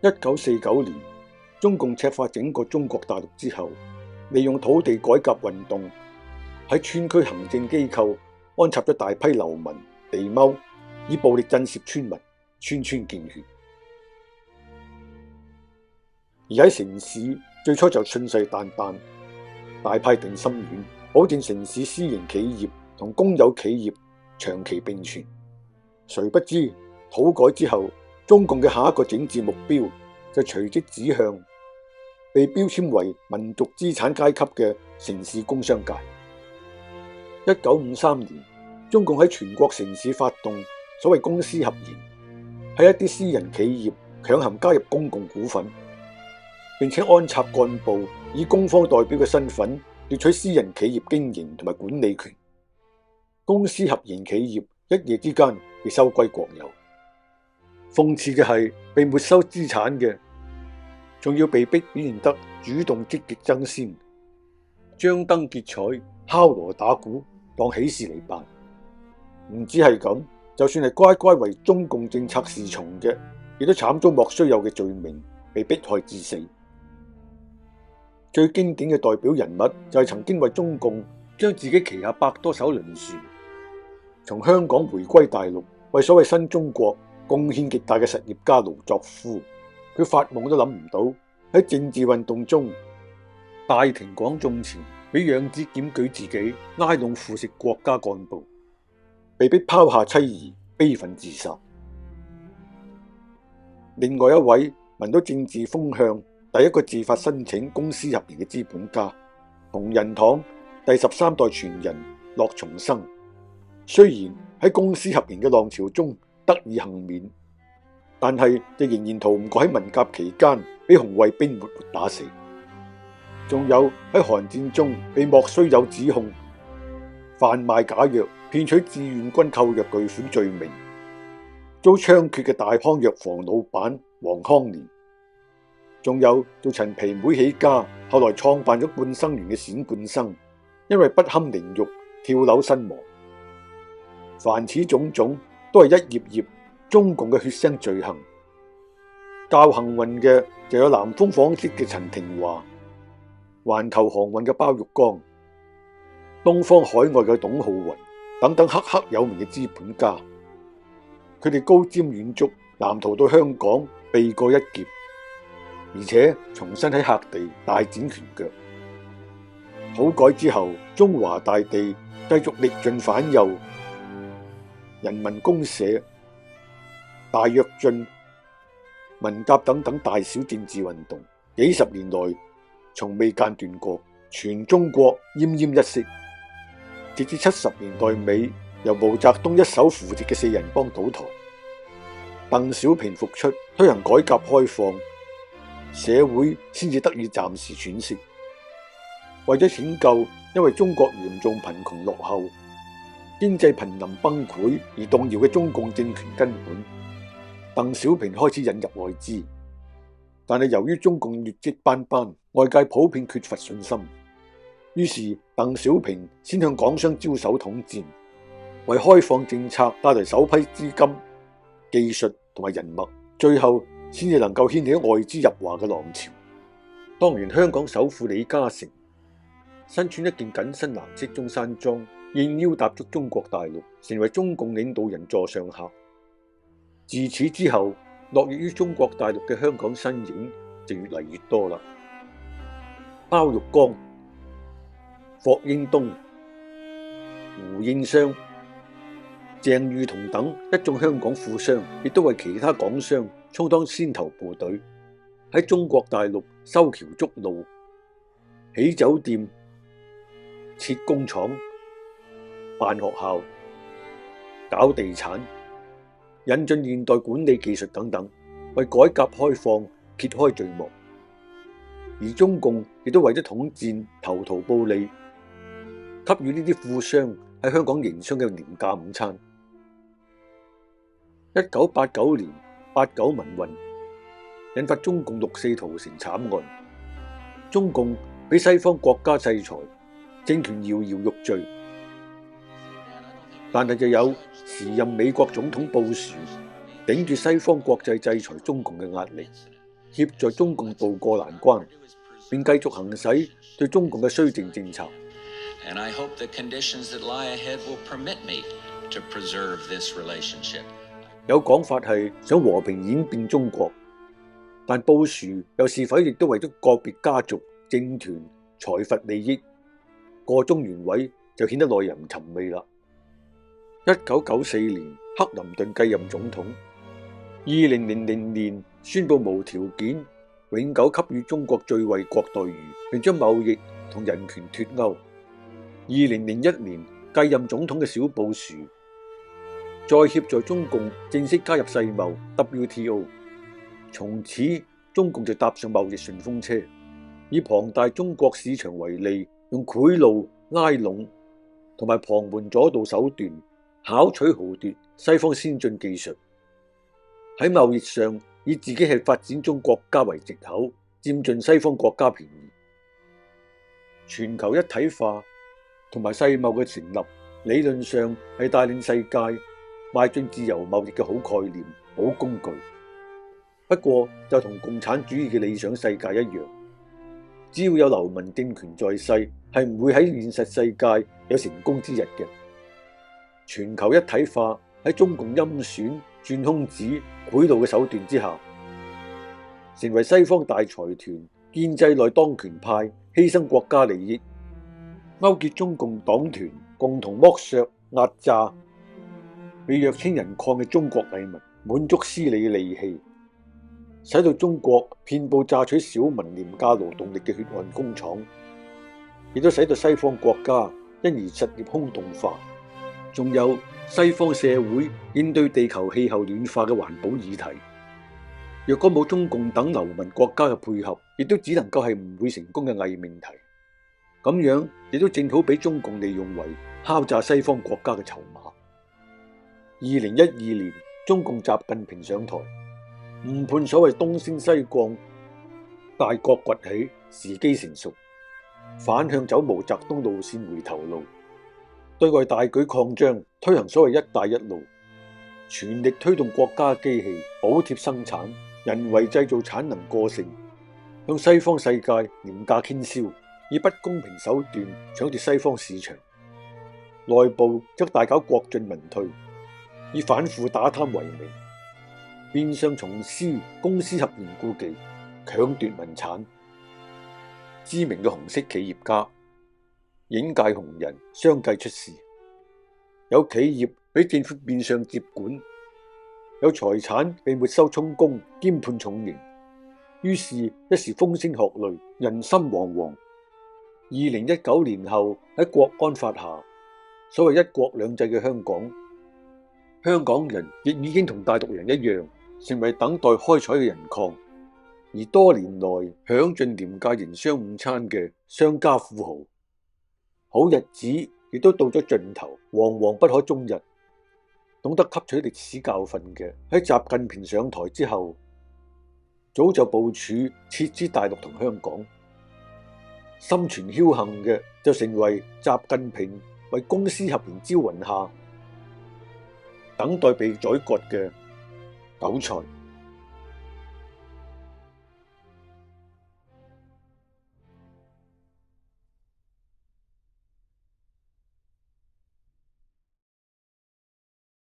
1949年，中共赤化整個中國大陸之後，利用土地改革運動喺村區行政機構安插咗大批流民、地踎，以暴力震懾村民，村村見血。而喺城市，最初就信誓旦旦，大派定心丸，保證城市私營企業同公有企業長期並存。誰不知土改之後，中共嘅下一個整治目標就隨即指向被標籤為民族資產階級嘅城市工商界。1953年，中共喺全國城市發動所謂公私合營，喺一啲私人企業強行加入公共股份，並且安插幹部以公方代表嘅身份奪取私人企業經營同埋管理權。公私合營企業一夜之間被收歸國有。諷刺嘅係，被沒收資產嘅仲要被逼表現得主動積極爭先，張燈結彩、敲鑼打鼓當喜事嚟辦。唔止係咁，就算係乖乖為中共政策侍從嘅，亦都慘遭莫須有嘅罪名，被迫害致死。最經典嘅代表人物就係曾經為中共將自己旗下百多艘輪船從香港回歸大陸，為所謂新中國貢獻極大嘅實業家盧作孚。佢發夢都諗唔到喺政治運動中大庭廣眾前俾楊子檢舉自己拉攏腐蝕國家幹部，被迫拋下妻兒悲憤自殺。另外一位聞到政治風向第一個自發申請公私合營嘅資本家，同仁堂第13代傳人樂從生，雖然喺公私合營嘅浪潮中得以幸免，但係亦仍然逃唔過喺文革期間被紅衛兵活活打死。仲有喺韓戰中被莫須有指控販賣假藥、騙取志願軍扣藥巨款罪名，遭槍決嘅大康藥房老闆黃康年。仲有做陳皮妹起家，後來創辦咗冠生園嘅冼冠生，因為不堪凌辱跳樓身亡。凡此種種，都係一頁頁中共嘅血腥罪行。較幸運嘅就有南風紡織嘅陳廷華、環球航運嘅包玉剛、東方海外嘅董浩雲等等赫赫有名嘅資本家。佢哋高瞻遠矚，南逃到香港避過一劫，而且重新喺客地大展拳腳。土改之後，中華大地繼續歷盡反右，人民公社、大躍進、文革等等大小政治運動，幾十年來從未間斷過，全中國奄奄一息。直至70年代尾，由毛澤東一手扶植嘅四人幫倒台，鄧小平復出推行改革開放，社會先至得以暫時喘息。為咗拯救因為中國嚴重貧窮落後、經濟瀕臨崩潰而動搖嘅中共政權根本，鄧小平開始引入外資。但係由於中共劣跡斑斑，外界普遍缺乏信心，於是鄧小平先向港商招手統戰，為開放政策帶來首批資金、技術同埋人脈，最後先至能夠掀起外資入華嘅浪潮。當年香港首富李嘉誠身穿一件緊身藍色中山裝，應邀踏足中國大陸，成為中共領導人座上客。自此之後，落葉於中國大陸嘅香港身影就越嚟越多啦。包玉剛、霍英東、胡應湘、鄭裕彤等一眾香港富商，亦都為其他港商充當先頭部隊，喺中國大陸修橋築路、起酒店、設工廠、辦學校、搞地產、引進現代管理技術等等，為改革開放揭開序幕。而中共亦都為咗統戰投桃報李，給予呢啲富商喺香港營商嘅廉價午餐。1989年89民運引發中共六四屠城慘案，中共被西方國家制裁，政權搖搖欲墜。但係就有時任美國總統布殊頂住西方國際制裁中共嘅壓力，協助中共渡過難關，並繼續行使對中共嘅綏靖政策。有講法係想和平演變中國，但布殊又是否亦都為咗個別家族、政團、財閥利益個中原委，就顯得耐人尋味啦。1994年，克林頓繼任總統，2000年宣布無條件永久給予中國最惠國待遇，並將貿易同人權脫鈎。2001年繼任總統嘅小布殊，再協助中共正式加入世貿 WTO， 從此中共就搭上貿易順風車，以龐大中國市場為利，用賄賂、拉攏同埋旁門左道手段巧取豪奪西方先進技術，喺貿易上以自己係發展中國家為藉口，佔盡西方國家便宜。全球一體化同埋世貿嘅成立，理論上係帶領世界邁進自由貿易嘅好概念、好工具。不過就同共產主義嘅理想世界一樣，只要有流氓政權在世，係唔會喺現實世界有成功之日嘅。全球一體化喺中共陰選、鑽空子、賄賂嘅手段之下，成為西方大財團建制內當權派犧牲國家利益，勾結中共黨團，共同剝削壓榨被弱清人抗嘅中國蟻民，滿足私利嘅利器，使到中國遍布榨取小民廉價勞動力嘅血汗工廠，亦都使到西方國家因而實業空洞化。仲有西方社會應對地球氣候暖化嘅環保議題，若果冇中共等流氓國家嘅配合，亦都只能夠係唔會成功嘅偽命題。咁樣亦都正好俾中共利用為敲詐西方國家嘅籌碼。2012年，中共習近平上台，誤判所謂東升西降、大國崛起時機成熟，反向走毛澤東路線回頭路。對外大舉擴張，推行所謂一帶一路，全力推動國家機器補貼生產，人為製造產能過剩，向西方世界廉價傾銷，以不公平手段搶奪西方市場。內部則大搞國進民退，以反腐打貪為名，變相從事公私合營故技，搶奪民產。知名嘅紅色企業家、影界紅人相繼出事，有企業俾政府變相接管，有財產被沒收充公兼判重刑，於是一時風聲鶴唳，人心惶惶。2019年後喺國安法下，所謂一國兩制嘅香港人亦已經同大陸人一樣，成為等待開採嘅人礦，而多年來享盡廉價營商午餐嘅商家富豪。好日子亦都到咗盡頭，惶惶不可終日。懂得吸取歷史教訓嘅，喺習近平上台之後，早就部署撤資大陸同香港。心存僥倖嘅，就成為習近平為公私合營招魂下，等待被宰割嘅韭菜。